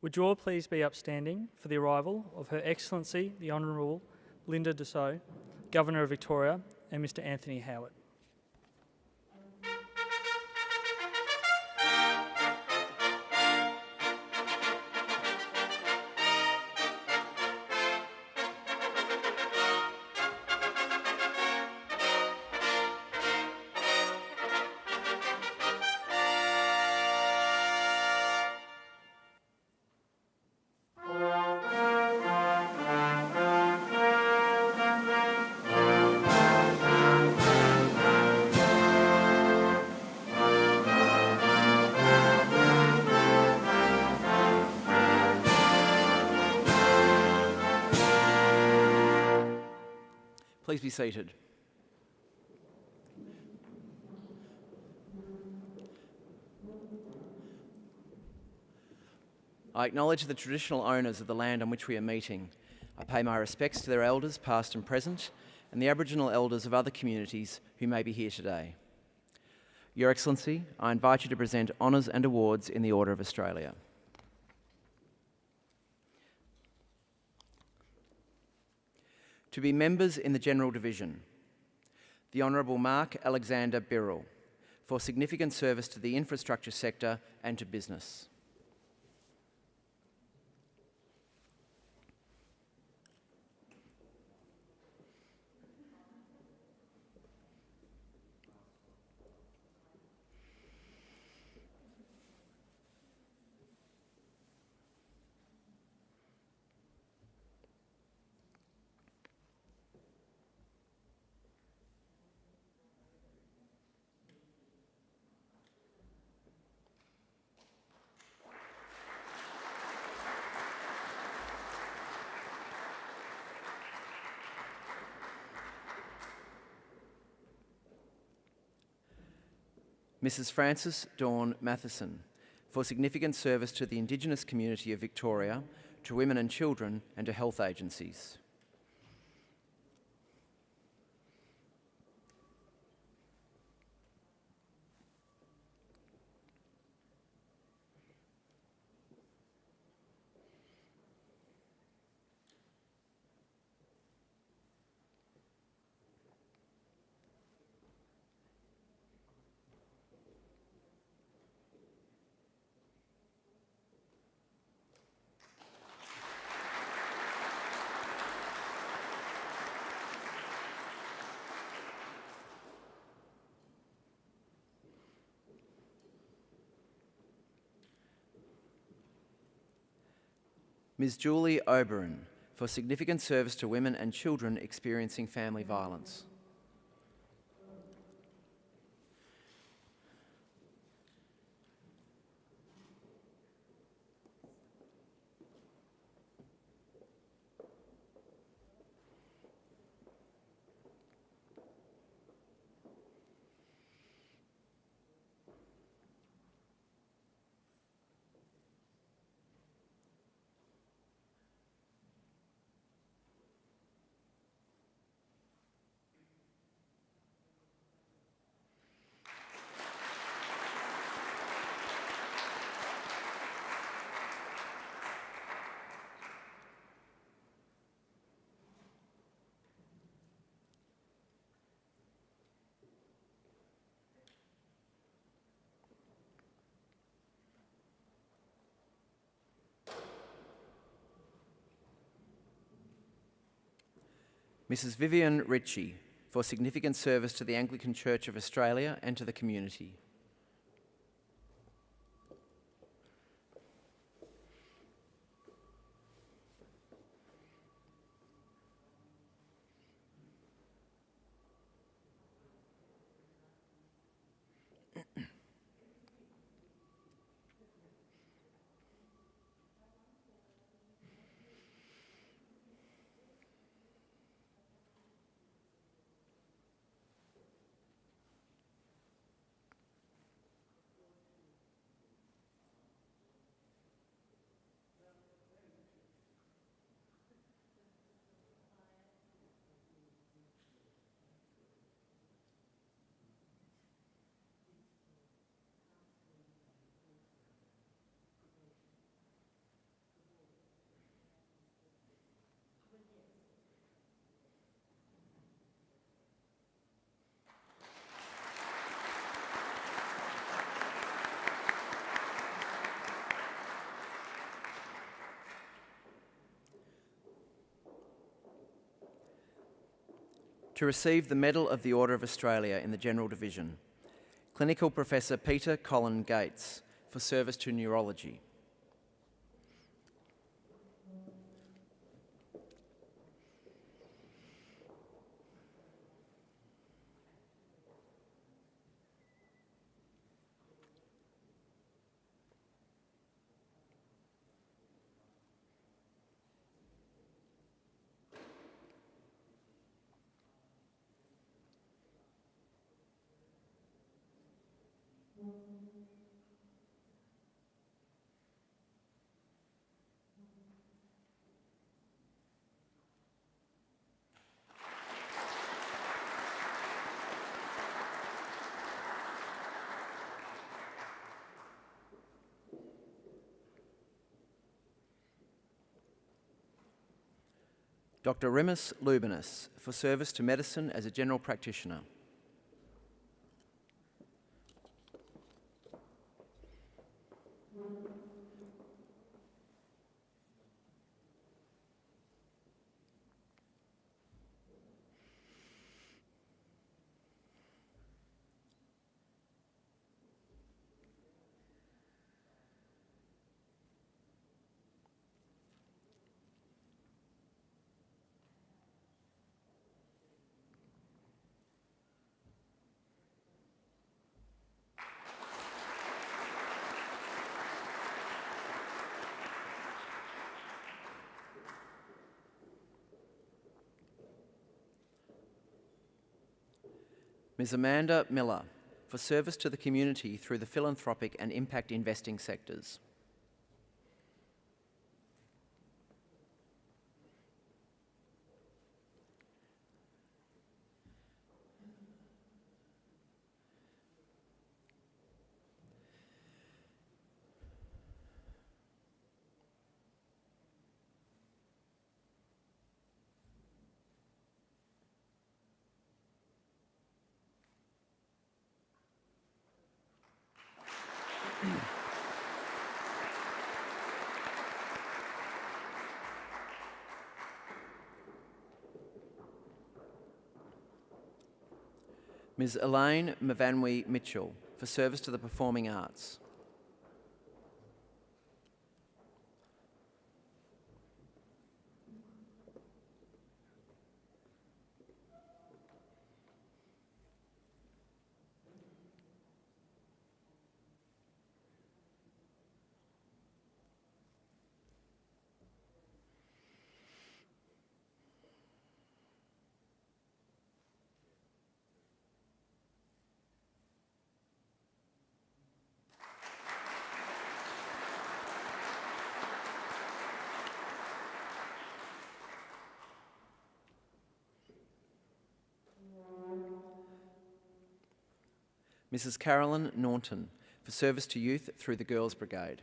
Would you all please be upstanding for the arrival of Her Excellency, the Honourable Linda Dessau, Governor of Victoria, and Mr Anthony Howard. Please be seated. I acknowledge the traditional owners of the land on which we are meeting. I pay my respects to their elders, past and present, and the Aboriginal elders of other communities who may be here today. Your Excellency, I invite you to present honours and awards in the Order of Australia. To be members in the General Division, the Honourable Mark Alexander Birrell, for significant service to the infrastructure sector and to business. Mrs Frances Dawn Matheson, for significant service to the Indigenous community of Victoria, to women and children, and to health agencies. Ms Julie Oberon, for significant service to women and children experiencing family violence. Mrs Vivian Ritchie, for significant service to the Anglican Church of Australia and to the community. To receive the Medal of the Order of Australia in the General Division, Clinical Professor Peter Colin Gates for service to neurology. Dr. Remus Lubinis for service to medicine as a general practitioner. Ms. Amanda Miller for service to the community through the philanthropic and impact investing sectors. Ms. Elaine Mavanwi Mitchell for service to the performing arts. Mrs. Carolyn Naunton for service to youth through the Girls Brigade.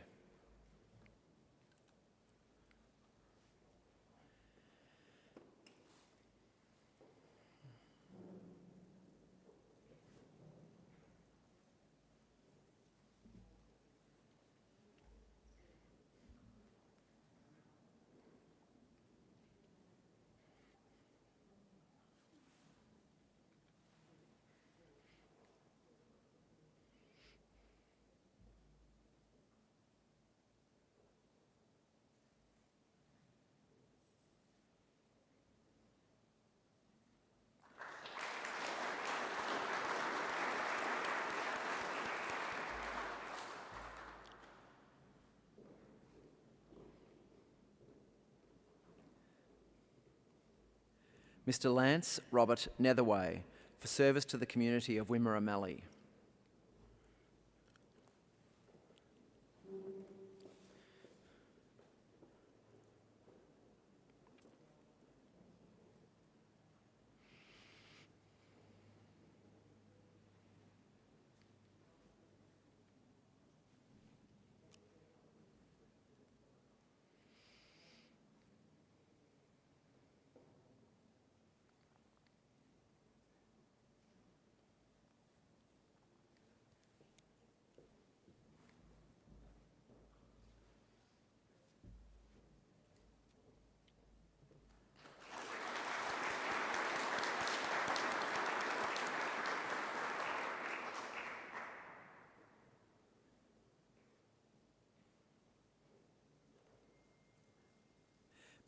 Mr. Lance Robert Netherway for service to the community of Wimmera Mallee.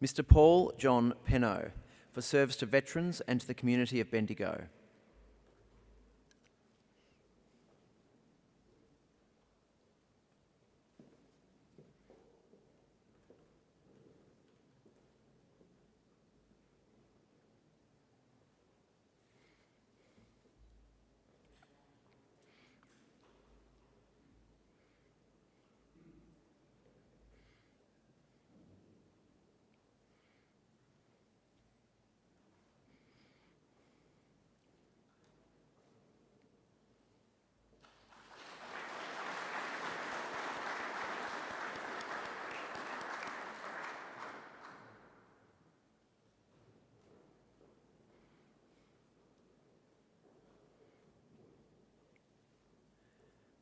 Mr. Paul John Penno, for service to veterans and to the community of Bendigo.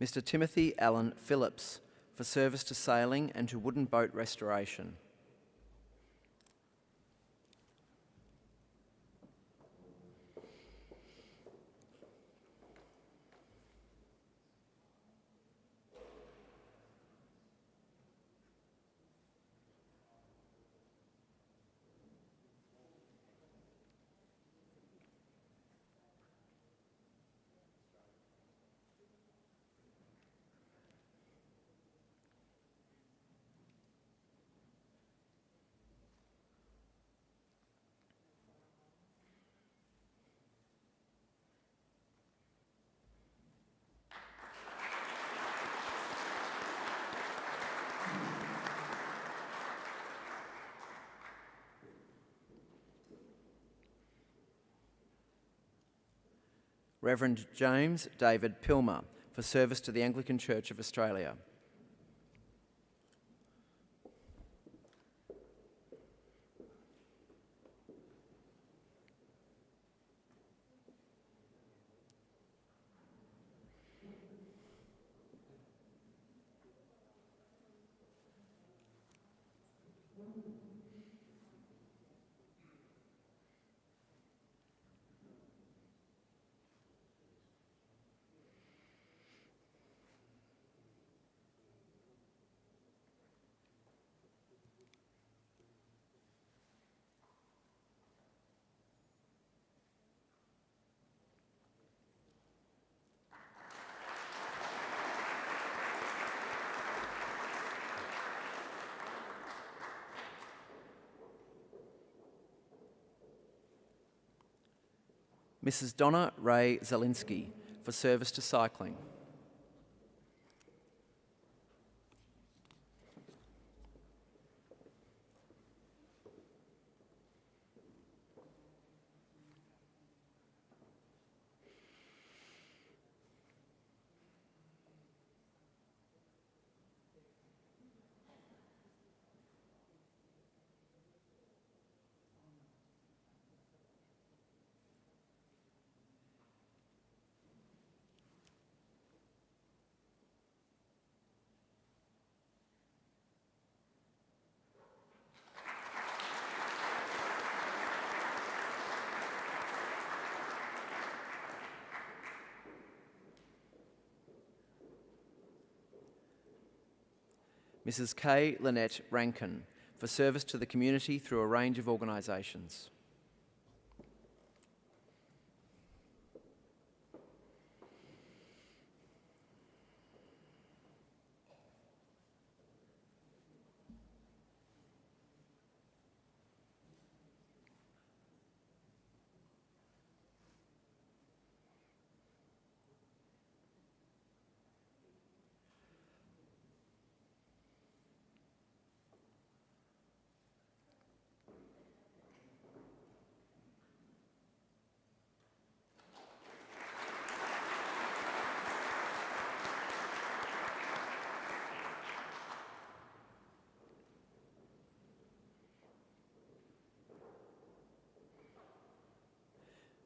Mr. Timothy Allen Phillips, for service to sailing and to wooden boat restoration. Reverend James David Pilmer, for service to the Anglican Church of Australia. Mrs. Donna Ray Zielinski, for service to cycling. Mrs. Kay Lynette Rankin, for service to the community through a range of organisations.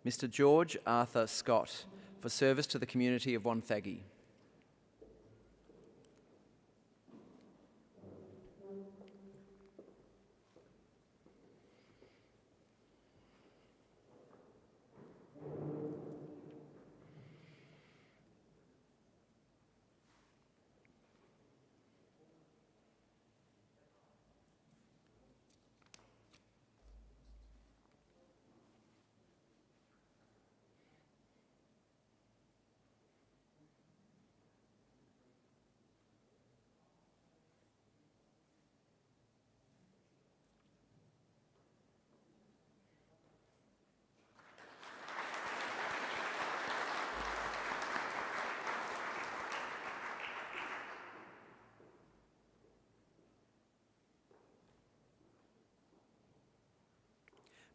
Mr. George Arthur Scott, for service to the community of Wonthaggi.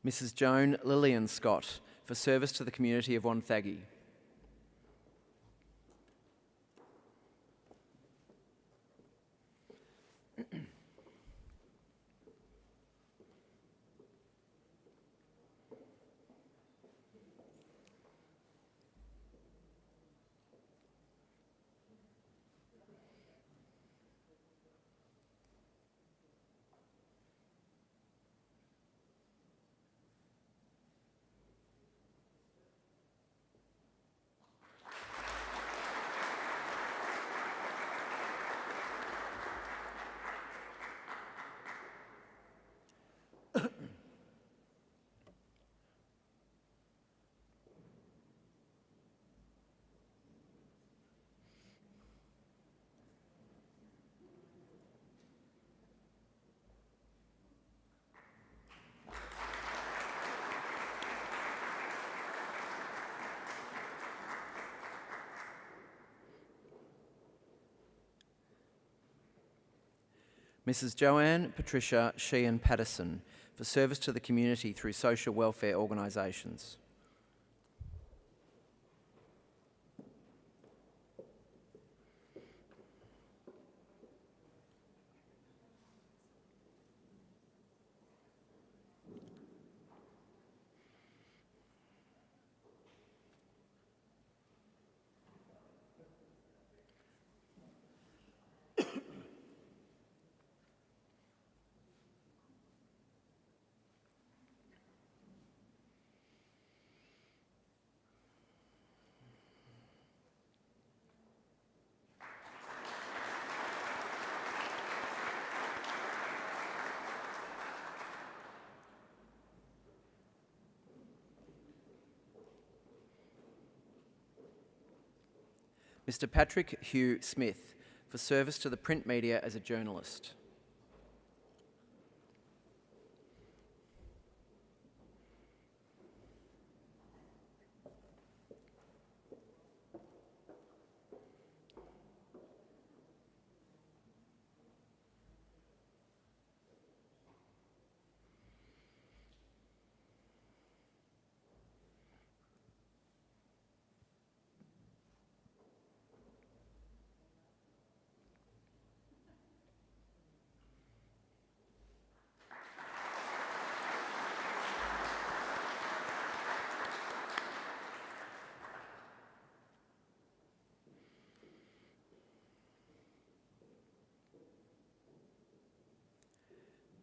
Mrs. Joan Lillian Scott, for service to the community of Wonthaggi. Mrs. Joanne Patricia Sheehan Patterson, for service to the community through social welfare organisations. Mr. Patrick Hugh Smith, for service to the print media as a journalist.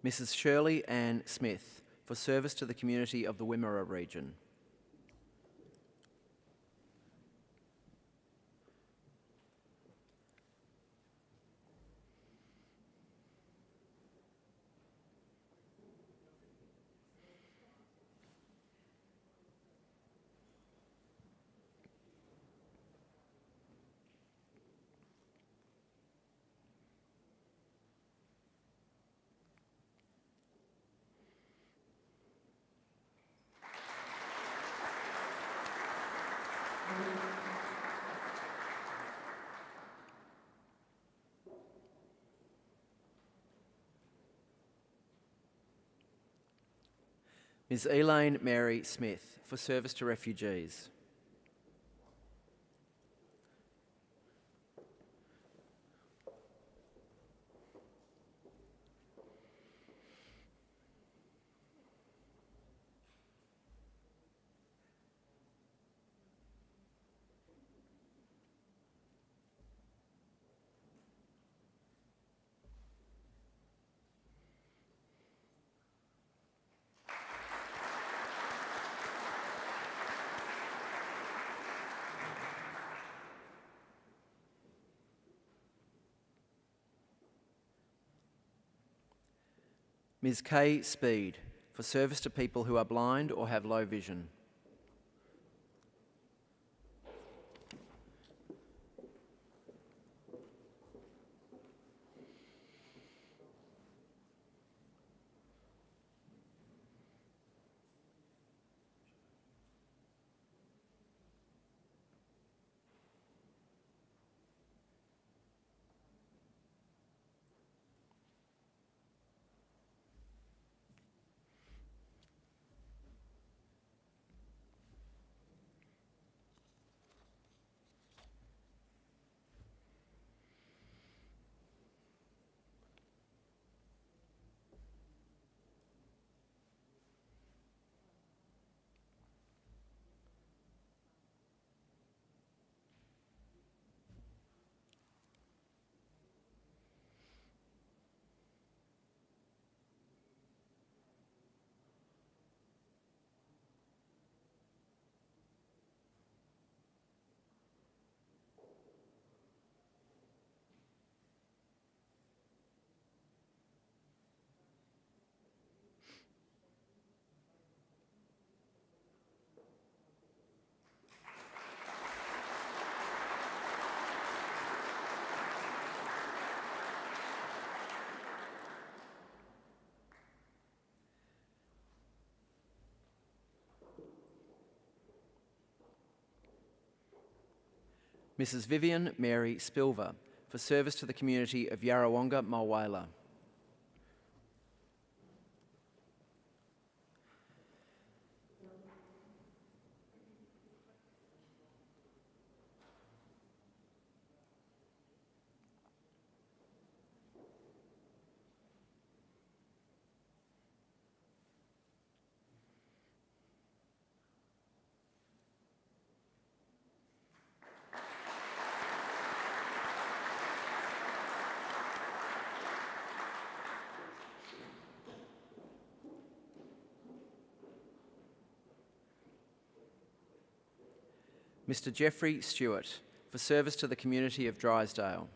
Mrs. Shirley Ann Smith, for service to the community of the Wimmera region. Ms. Elaine Mary Smith, for service to refugees. Ms. Kay Speed, for service to people who are blind or have low vision. Mrs. Vivian Mary Spilver, for service to the community of Yarrawonga Mulwala. Mr. Jeffrey Stewart, for service to the community of Drysdale.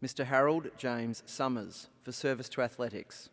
Mr. Harold James Summers, for service to athletics.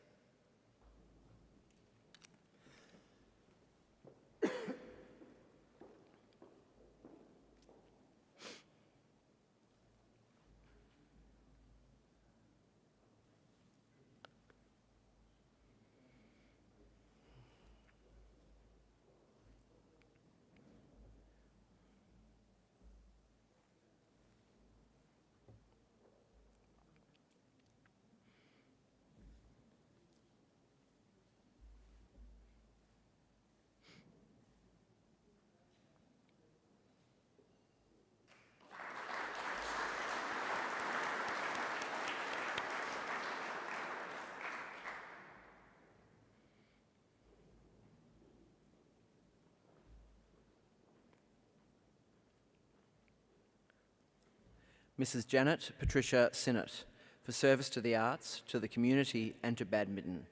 Mrs. Janet Patricia Sinnott, for service to the arts, to the community and to badminton.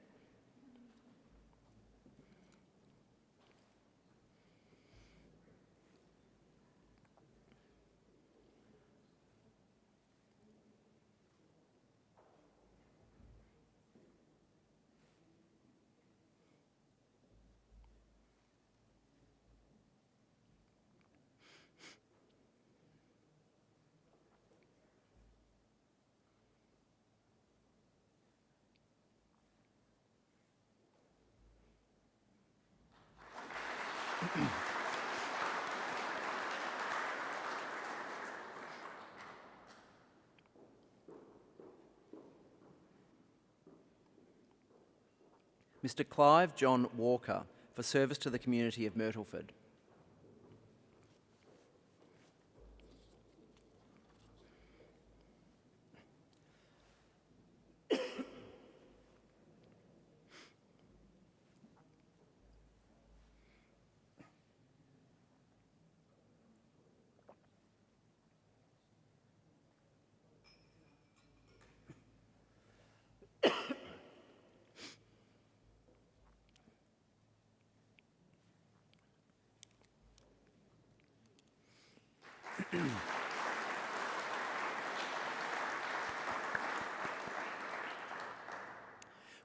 Mr. Clive John Walker, for service to the community of Myrtleford.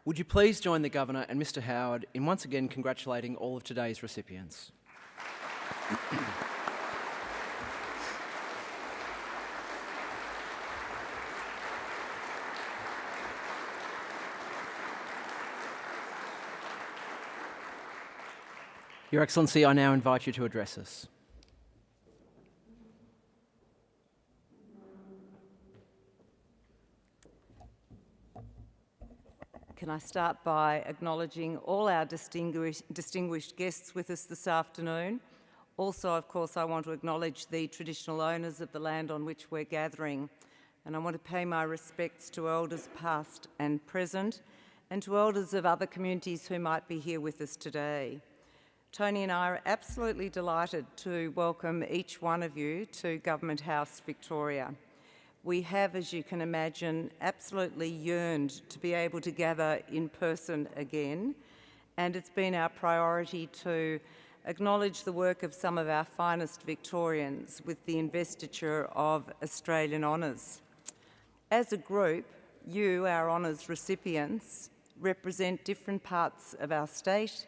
Would you please join the Governor and Mr. Howard in once again congratulating all of today's recipients. Your Excellency, I now invite you to address us. Can I start by acknowledging all our distinguished guests with us this afternoon. Also, of course, I want to acknowledge the traditional owners of the land on which we're gathering. And I want to pay my respects to elders past and present, and to elders of other communities who might be here with us today. Tony and I are absolutely delighted to welcome each one of you to Government House, Victoria. We have, as you can imagine, absolutely yearned to be able to gather in person again, and it's been our priority to acknowledge the work of some of our finest Victorians with the investiture of Australian Honours. As a group, you, our honours recipients, represent different parts of our state,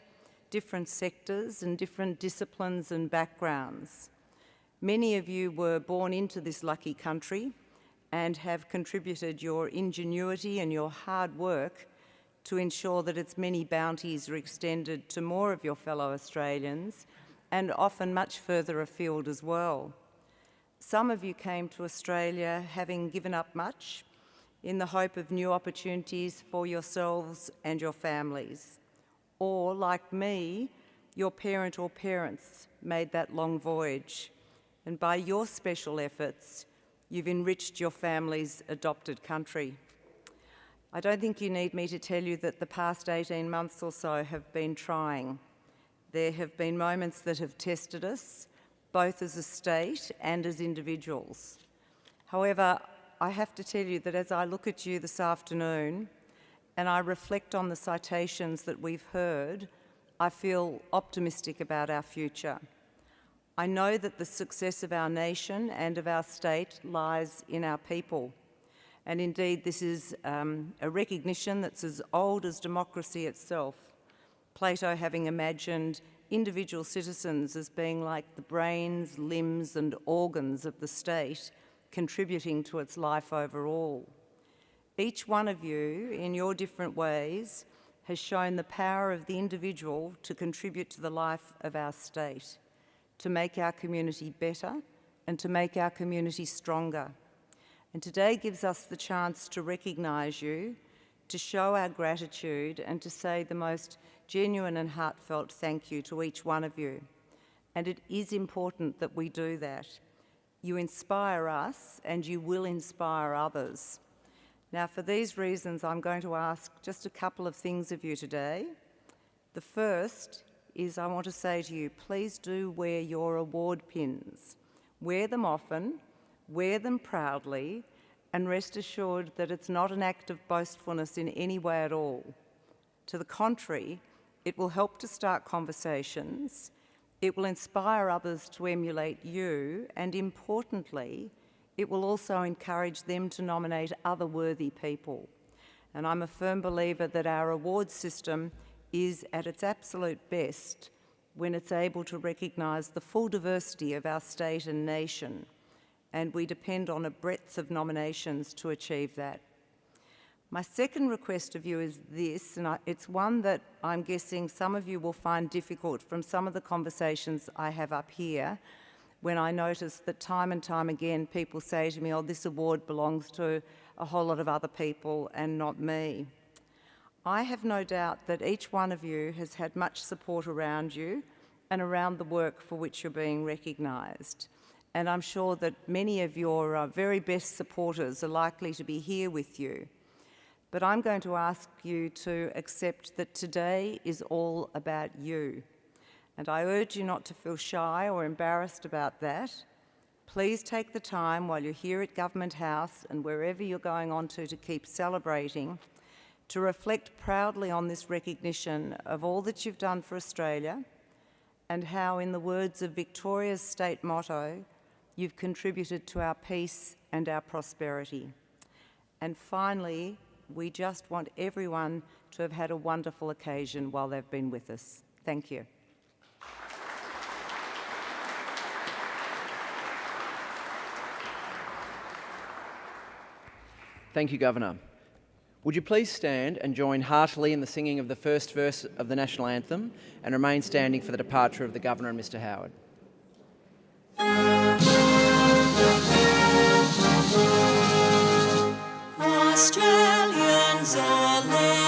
different sectors and different disciplines and backgrounds. Many of you were born into this lucky country and have contributed your ingenuity and your hard work to ensure that its many bounties are extended to more of your fellow Australians and often much further afield as well. Some of you came to Australia having given up much in the hope of new opportunities for yourselves and your families. Or, like me, your parent or parents made that long voyage, and by your special efforts, you've enriched your family's adopted country. I don't think you need me to tell you that the past 18 months or so have been trying. There have been moments that have tested us, both as a state and as individuals. However, I have to tell you that as I look at you this afternoon and I reflect on the citations that we've heard, I feel optimistic about our future. I know that the success of our nation and of our state lies in our people. And indeed, this is a recognition that's as old as democracy itself. Plato having imagined individual citizens as being like the brains, limbs and organs of the state, contributing to its life overall. Each one of you, in your different ways, has shown the power of the individual to contribute to the life of our state, to make our community better and to make our community stronger. And today gives us the chance to recognise you, to show our gratitude and to say the most genuine and heartfelt thank you to each one of you. And it is important that we do that. You inspire us and you will inspire others. Now, for these reasons, I'm going to ask just a couple of things of you today. The first is I want to say to you, please do wear your award pins. Wear them often, wear them proudly, and rest assured that it's not an act of boastfulness in any way at all. To the contrary, it will help to start conversations, it will inspire others to emulate you, and importantly, it will also encourage them to nominate other worthy people. And I'm a firm believer that our award system is at its absolute best when it's able to recognise the full diversity of our state and nation, and we depend on a breadth of nominations to achieve that. My second request of you is this, and it's one that I'm guessing some of you will find difficult from some of the conversations I have up here, when I notice that time and time again people say to me, oh, this award belongs to a whole lot of other people and not me. I have no doubt that each one of you has had much support around you and around the work for which you're being recognised. And I'm sure that many of your very best supporters are likely to be here with you. But I'm going to ask you to accept that today is all about you. And I urge you not to feel shy or embarrassed about that. Please take the time while you're here at Government House and wherever you're going on to keep celebrating, to reflect proudly on this recognition of all that you've done for Australia and how, in the words of Victoria's state motto, you've contributed to our peace and our prosperity. And finally, we just want everyone to have had a wonderful occasion while they've been with us. Thank you. Thank you, Governor. Would you please stand and join heartily in the singing of the first verse of the National Anthem and remain standing for the departure of the Governor and Mr Howard. Australians all live.